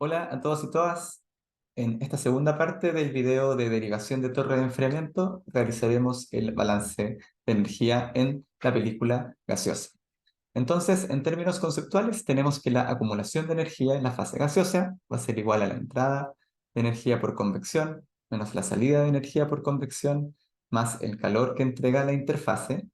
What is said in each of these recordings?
Hola a todos y todas. En esta segunda parte del video de derivación de torre de enfriamiento realizaremos el balance de energía en la película gaseosa. Entonces, en términos conceptuales, tenemos que la acumulación de energía en la fase gaseosa va a ser igual a la entrada de energía por convección menos la salida de energía por convección más el calor que entrega la interfase,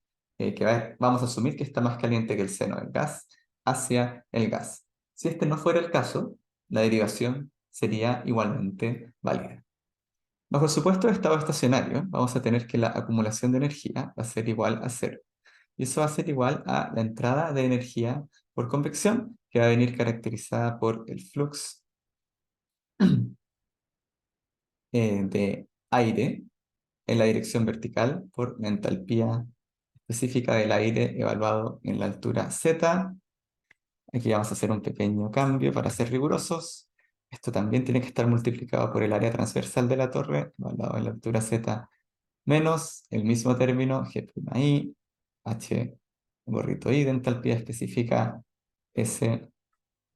vamos a asumir que está más caliente que el seno del gas, hacia el gas. Si este no fuera el caso, la derivación sería igualmente válida. Bajo el supuesto de estado estacionario, vamos a tener que la acumulación de energía va a ser igual a cero. Y eso va a ser igual a la entrada de energía por convección, que va a venir caracterizada por el flux de aire en la dirección vertical por la entalpía específica del aire evaluado en la altura z. Aquí vamos a hacer un pequeño cambio para ser rigurosos. Esto también tiene que estar multiplicado por el área transversal de la torre, evaluado en la altura z, menos el mismo término G'(I), H gorrito I de entalpía específica, S,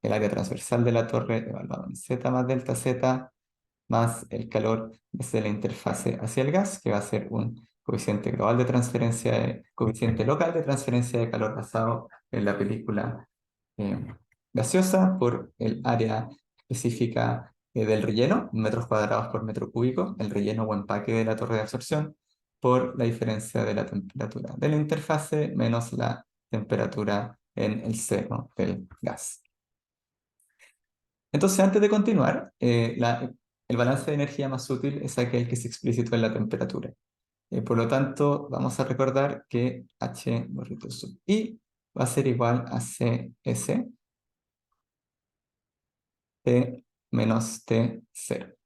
el área transversal de la torre, evaluado en Z más delta Z, más el calor desde la interfase hacia el gas, que va a ser un coeficiente global de transferencia, coeficiente local de transferencia de calor basado en la película gaseosa por el área específica del relleno, metros cuadrados por metro cúbico, el relleno o empaque de la torre de absorción, por la diferencia de la temperatura de la interfase menos la temperatura en el seno del gas. Entonces, antes de continuar, el balance de energía más útil es aquel que se explicitó en la temperatura. Por lo tanto, vamos a recordar que H barrito sub I va a ser igual a CS T menos T0,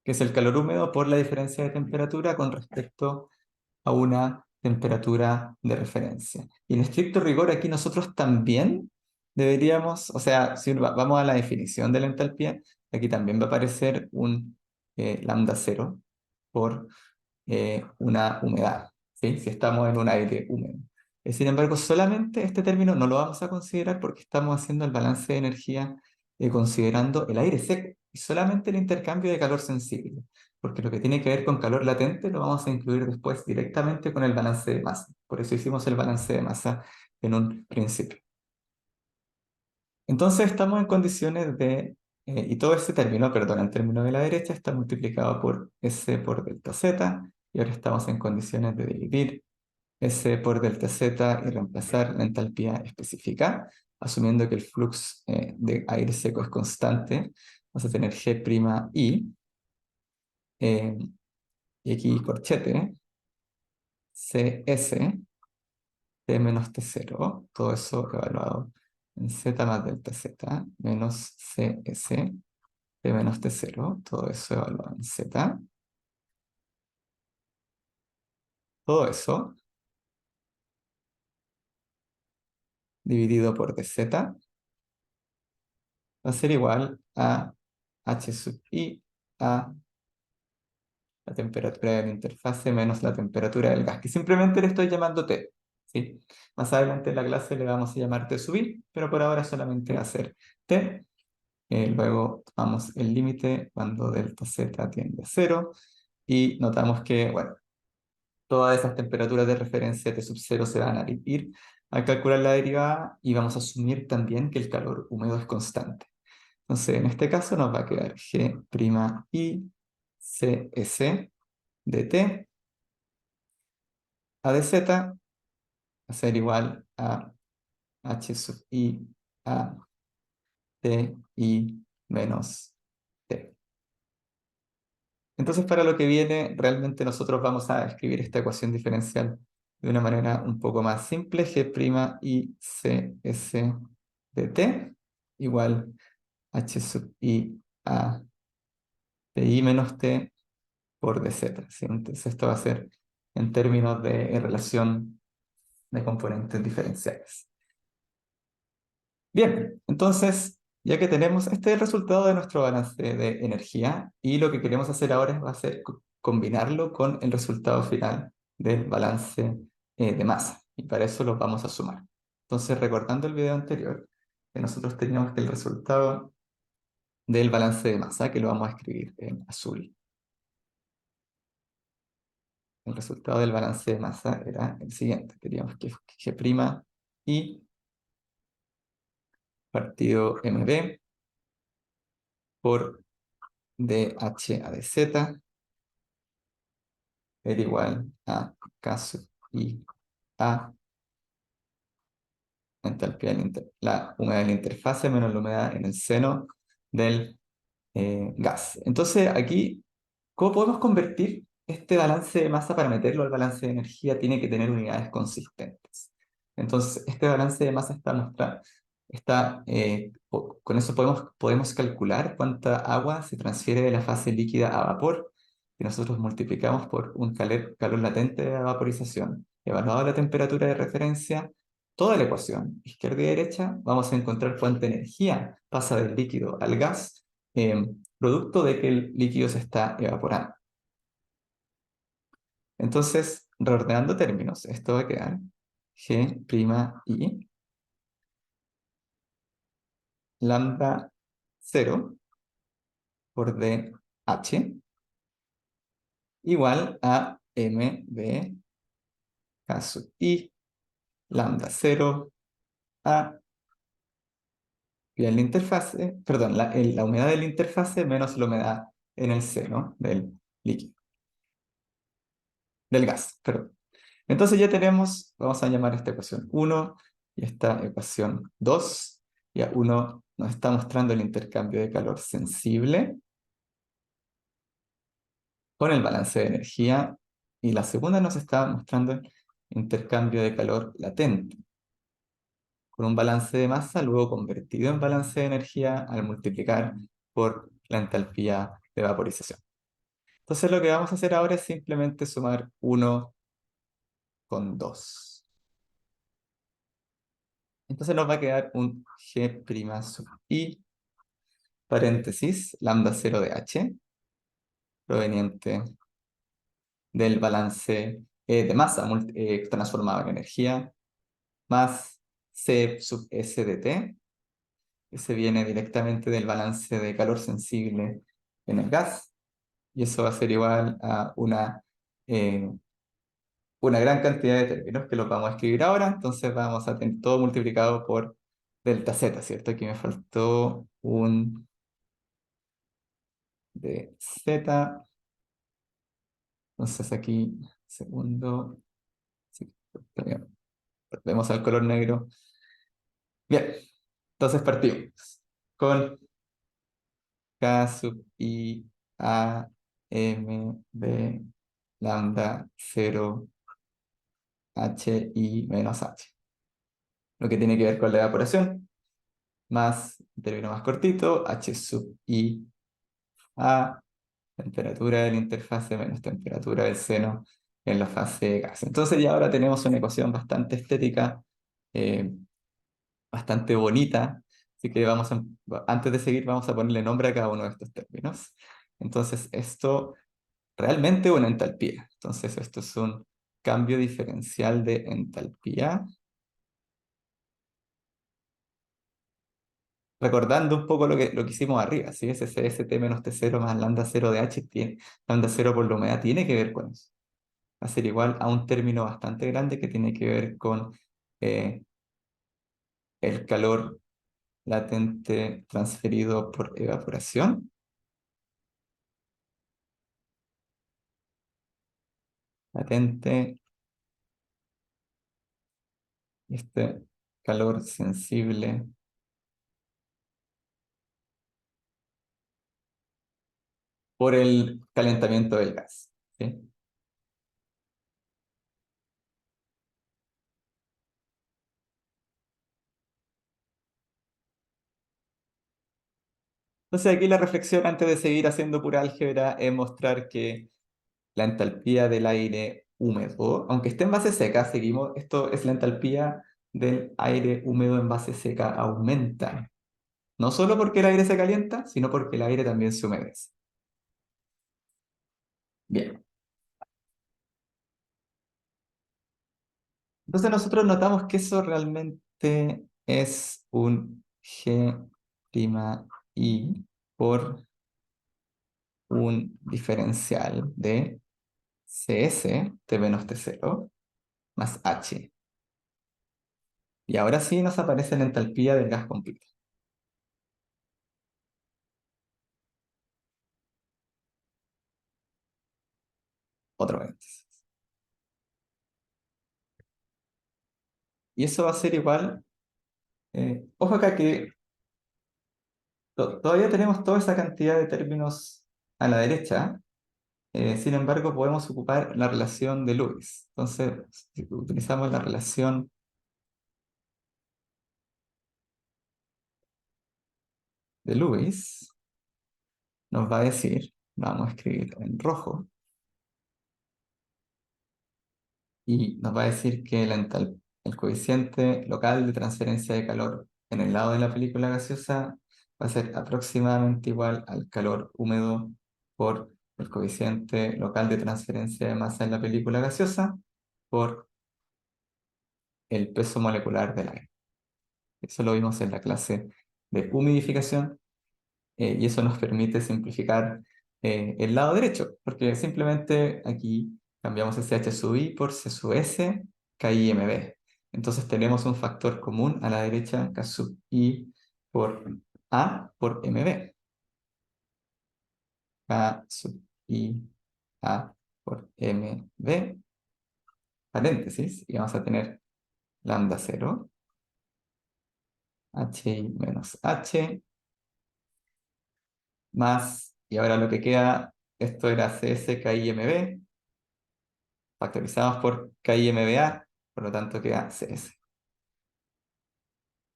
que es el calor húmedo por la diferencia de temperatura con respecto a una temperatura de referencia. Y en estricto rigor, aquí nosotros también deberíamos, o sea, si vamos a la definición de la entalpía, aquí también va a aparecer un lambda cero por una humedad, ¿sí? Si estamos en un aire húmedo. Sin embargo, solamente este término no lo vamos a considerar porque estamos haciendo el balance de energía considerando el aire seco y solamente el intercambio de calor sensible, porque lo que tiene que ver con calor latente lo vamos a incluir después directamente con el balance de masa. Por eso hicimos el balance de masa en un principio. Entonces estamos en condiciones de, y todo este término, perdón, el término de la derecha está multiplicado por S por delta Z, y ahora estamos en condiciones de dividir S por delta Z y reemplazar la entalpía específica, asumiendo que el flux de aire seco es constante, vamos a tener G'(I), eh, y aquí corchete, CS, T menos T0, todo eso evaluado en Z más delta Z, menos CS, T menos T0, todo eso evaluado en Z. Todo eso dividido por dz va a ser igual a H sub I a la temperatura de la interfase menos la temperatura del gas, que simplemente le estoy llamando T, ¿sí? Más adelante en la clase le vamos a llamar T sub I, pero por ahora solamente va a ser T. Luego tomamos el límite cuando delta Z tiende a 0 y notamos que, bueno, todas esas temperaturas de referencia T sub 0 se van a ir al calcular la derivada y vamos a asumir también que el calor húmedo es constante. Entonces, en este caso nos va a quedar G'(I) CS de T a de Z va a ser igual a H sub I a T I menos T. Entonces, para lo que viene, realmente nosotros vamos a escribir esta ecuación diferencial de una manera un poco más simple. G'(I) CS de T igual H sub I a TI menos T por dz, ¿sí? Entonces esto va a ser en términos de relación de componentes diferenciales. Bien, entonces, ya que tenemos, este es el resultado de nuestro balance de energía y lo que queremos hacer ahora va a ser combinarlo con el resultado final del balance de masa y para eso los vamos a sumar. Entonces, recordando el video anterior, que nosotros teníamos que el resultado del balance de masa, que lo vamos a escribir en azul. El resultado del balance de masa era el siguiente. Teníamos que G' y partido MB por DH a dz era igual a K sub I a entalpía la humedad de la interfase menos la humedad en el seno del gas. Entonces aquí, ¿cómo podemos convertir este balance de masa para meterlo al balance de energía? Tiene que tener unidades consistentes. Entonces, este balance de masa con eso podemos calcular cuánta agua se transfiere de la fase líquida a vapor, y nosotros multiplicamos por un calor latente de vaporización. Evaluado la temperatura de referencia, toda la ecuación, izquierda y derecha, vamos a encontrar cuánta energía pasa del líquido al gas, producto de que el líquido se está evaporando. Entonces, reordenando términos, esto va a quedar G' lambda 0 por dH igual a mb K sub I lambda 0 a pi en la interfase, perdón, la humedad de la interfase menos la humedad en el seno del líquido, del gas, perdón. Entonces ya tenemos, vamos a llamar esta ecuación 1 y esta ecuación 2. Ya 1 nos está mostrando el intercambio de calor sensible con el balance de energía, y la segunda nos está mostrando el intercambio de calor latente con un balance de masa luego convertido en balance de energía al multiplicar por la entalpía de vaporización. Entonces lo que vamos a hacer ahora es simplemente sumar 1 con 2. Entonces nos va a quedar un G' sub I, paréntesis, lambda 0 de H, proveniente del balance de masa transformado en energía, más C sub S de T, que se viene directamente del balance de calor sensible en el gas, y eso va a ser igual a una gran cantidad de términos que los vamos a escribir ahora. Entonces vamos a tener todo multiplicado por delta Z, ¿cierto? Aquí me faltó un de Z. Entonces aquí, segundo, sí, volvemos al color negro. Bien, entonces partimos con K sub I A M B lambda 0 H I menos H. Lo que tiene que ver con la evaporación, más, término más cortito, H sub I A, temperatura de la interfase menos temperatura del seno en la fase de gas. Entonces ya ahora tenemos una ecuación bastante estética, eh, bastante bonita, así que antes de seguir vamos a ponerle nombre a cada uno de estos términos. Entonces esto realmente es una entalpía. Entonces esto es un cambio diferencial de entalpía. Recordando un poco lo que hicimos arriba, ¿sí? Ese CST menos T0 más lambda 0 de H, lambda 0 por la humedad, tiene que ver con eso. Va a ser igual a un término bastante grande que tiene que ver con eh, el calor latente transferido por evaporación. Latente, este calor sensible por el calentamiento del gas, ¿sí? Entonces aquí la reflexión antes de seguir haciendo pura álgebra es mostrar que la entalpía del aire húmedo, aunque esté en base seca, seguimos, esto es la entalpía del aire húmedo en base seca aumenta. No solo porque el aire se calienta, sino porque el aire también se humedece. Bien. Entonces nosotros notamos que eso realmente es un G' I. por un diferencial de CS, T menos T0, más H. Y ahora sí nos aparece la entalpía del gas completo. Otro paréntesis. Y eso va a ser igual. Ojo acá que todavía tenemos toda esa cantidad de términos a la derecha. Sin embargo, podemos ocupar la relación de Lewis. Entonces, si utilizamos la relación de Lewis, nos va a decir, vamos a escribir en rojo, y nos va a decir que el coeficiente local de transferencia de calor en el lado de la película gaseosa va a ser aproximadamente igual al calor húmedo por el coeficiente local de transferencia de masa en la película gaseosa por el peso molecular del aire. Eso lo vimos en la clase de humidificación, y eso nos permite simplificar el lado derecho, porque simplemente aquí cambiamos ese H sub I por C sub S, KI MB. Entonces tenemos un factor común a la derecha, K sub I por A por MB. K sub I A por MB, paréntesis, y vamos a tener lambda 0, HI menos H, más, y ahora lo que queda, esto era CS KIMB, factorizamos por KIMBA, por lo tanto queda CS.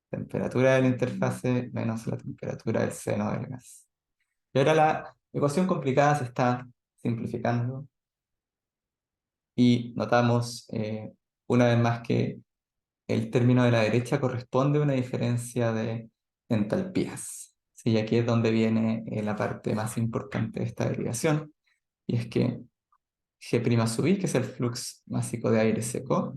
Temperatura de la interfase menos la temperatura del seno del gas. Y ahora la ecuación complicada se está simplificando y notamos una vez más que el término de la derecha corresponde a una diferencia de entalpías. Sí, y aquí es donde viene la parte más importante de esta derivación, y es que G' sub I, que es el flux másico de aire seco,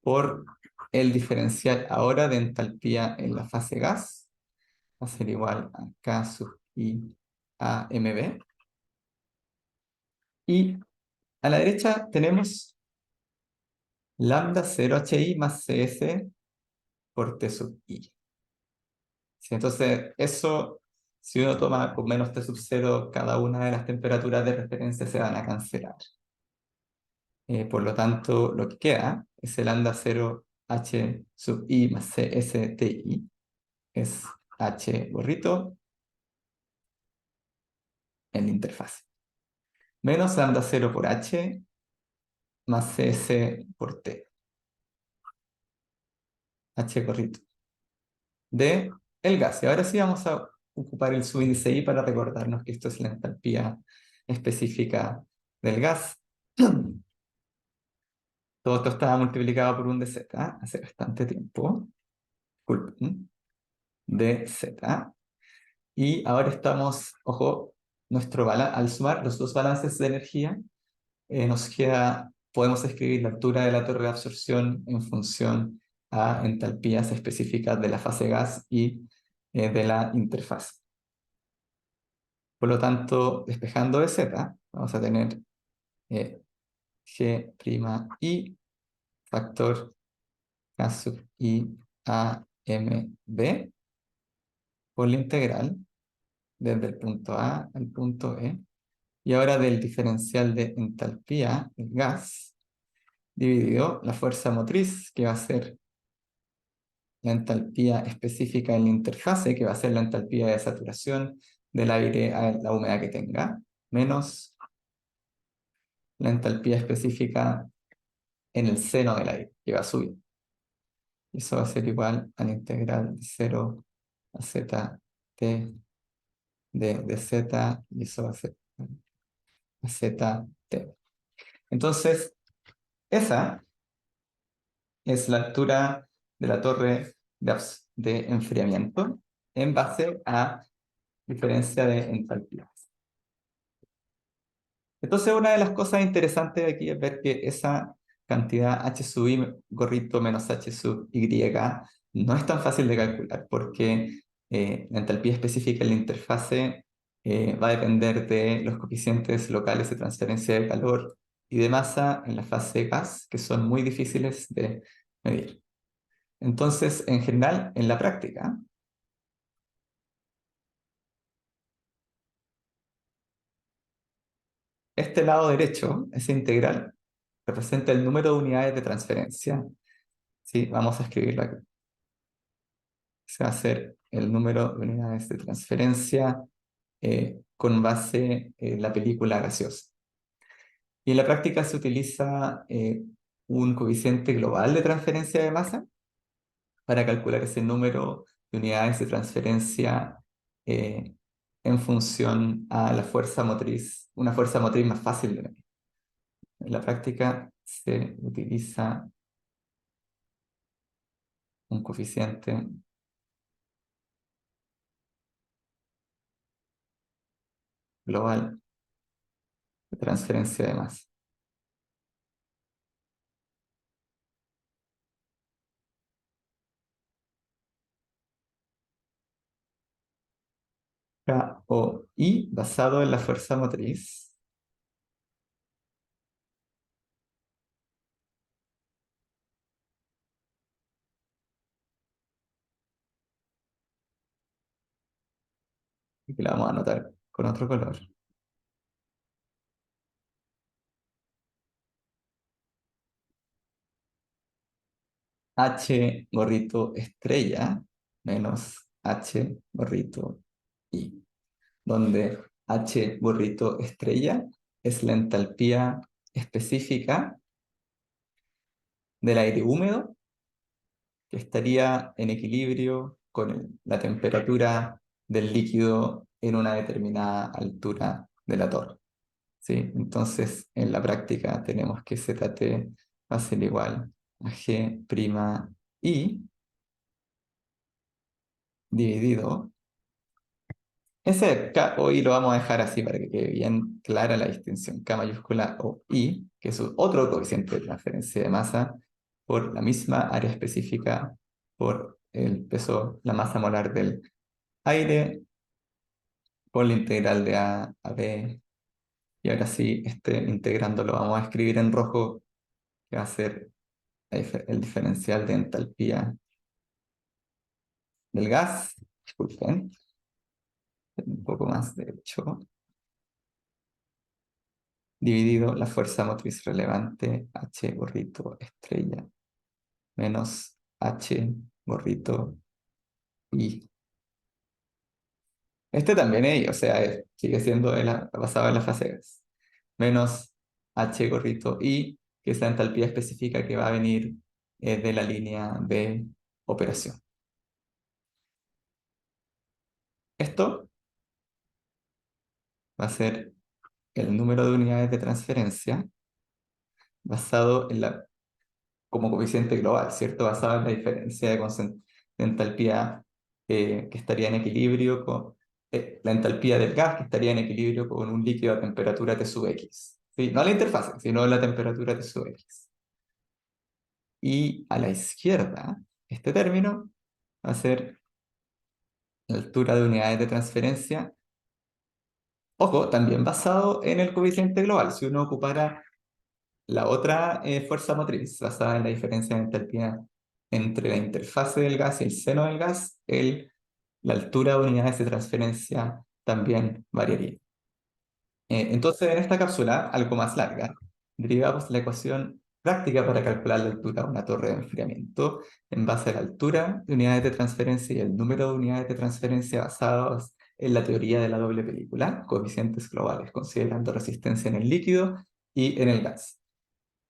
por el diferencial ahora de entalpía en la fase gas, va a ser igual a K sub I a MB. Y a la derecha tenemos lambda 0 HI más CS por T sub I. Sí, entonces, eso, si uno toma con menos T sub 0, cada una de las temperaturas de referencia se van a cancelar. Por lo tanto, lo que queda es el lambda 0 H sub I más C S T I, es H gorrito en la interfaz. Menos lambda 0 por H más CS por T. H gorrito. De el gas. Y ahora sí vamos a ocupar el subíndice I para recordarnos que esto es la entalpía específica del gas. Todo esto estaba multiplicado por un dz hace bastante tiempo. Disculpen. Dz. Y ahora estamos, ojo, al sumar los dos balances de energía, nos queda, podemos escribir la altura de la torre de absorción en función a entalpías específicas de la fase gas y de la interfaz. Por lo tanto, despejando de z, vamos a tener G' factor K sub I a M B por la integral desde el punto A al punto E. Y ahora del diferencial de entalpía del gas dividido la fuerza motriz, que va a ser la entalpía específica en la interfase, que va a ser la entalpía de saturación del aire a la humedad que tenga, menos la entalpía específica en el seno del aire, que va a subir. Y eso va a ser igual a la integral de 0 a z t de z, y eso va a ser a z t. Entonces, esa es la altura de la torre de enfriamiento en base a diferencia de entalpías. Entonces, una de las cosas interesantes de aquí es ver que esa cantidad H sub I gorrito menos H sub Y no es tan fácil de calcular, porque La entalpía específica en la interfase va a depender de los coeficientes locales de transferencia de calor y de masa en la fase gas, que son muy difíciles de medir. Entonces, en general, en la práctica, este lado derecho, ese integral, representa el número de unidades de transferencia. ¿Sí? Vamos a escribirlo aquí. Se va a hacer el número de unidades de transferencia con base en la película gaseosa. Y en la práctica se utiliza un coeficiente global de transferencia de masa para calcular ese número de unidades de transferencia eh, en función a la fuerza motriz, una fuerza motriz más fácil de medir. En la práctica se utiliza un coeficiente global de transferencia de masa. KOI basado en la fuerza motriz y que la vamos a anotar con otro color. H gorrito estrella menos H gorrito I, donde H gorrito estrella es la entalpía específica del aire húmedo que estaría en equilibrio con la temperatura del líquido en una determinada altura de la torre. ¿Sí? Entonces, en la práctica tenemos que ZT va a ser igual a G' I dividido. Ese K o I lo vamos a dejar así para que quede bien clara la distinción. K mayúscula o I, que es otro coeficiente de transferencia de masa por la misma área específica, por el peso, la masa molar del aire, por la integral de A a B. Y ahora sí, este integrando lo vamos a escribir en rojo, que va a ser el diferencial de entalpía del gas. Disculpen, un poco más de hecho. Dividido la fuerza motriz relevante H gorrito estrella menos H gorrito I. Este también es, o sea, sigue siendo basado en la fase gas. Menos H gorrito I, que es la entalpía específica que va a venir de la línea de operación. Esto va a ser el número de unidades de transferencia basado en como coeficiente global, ¿cierto? Basado en la diferencia de entalpía que estaría en equilibrio con la entalpía del gas que estaría en equilibrio con un líquido a temperatura T sub X. ¿Sí? No la interfase, sino la temperatura T sub X. Y a la izquierda, este término va a ser la altura de unidades de transferencia. Ojo, también basado en el coeficiente global. Si uno ocupara la otra fuerza motriz, basada en la diferencia de entalpía entre la interfase del gas y el seno del gas, la altura de unidades de transferencia también variaría. Entonces, en esta cápsula, algo más larga, derivamos la ecuación práctica para calcular la altura de una torre de enfriamiento en base a la altura de unidades de transferencia y el número de unidades de transferencia basados en la teoría de la doble película, coeficientes globales, considerando resistencia en el líquido y en el gas.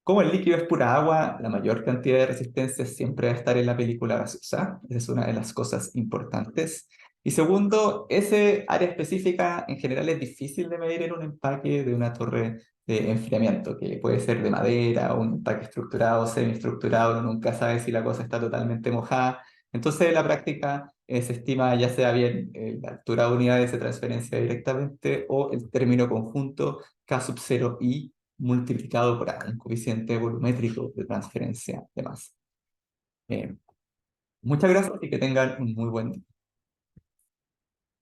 Como el líquido es pura agua, la mayor cantidad de resistencia siempre va a estar en la película gaseosa. Esa es una de las cosas importantes. Y segundo, ese área específica en general es difícil de medir en un empaque de una torre de enfriamiento, que puede ser de madera, o un empaque estructurado, semiestructurado, uno nunca sabe si la cosa está totalmente mojada. Entonces, en la práctica se estima ya sea bien la altura de unidades de transferencia directamente o el término conjunto K sub 0 I multiplicado por A, un coeficiente volumétrico de transferencia de masa. Eh, Muchas gracias y que tengan un muy buen día.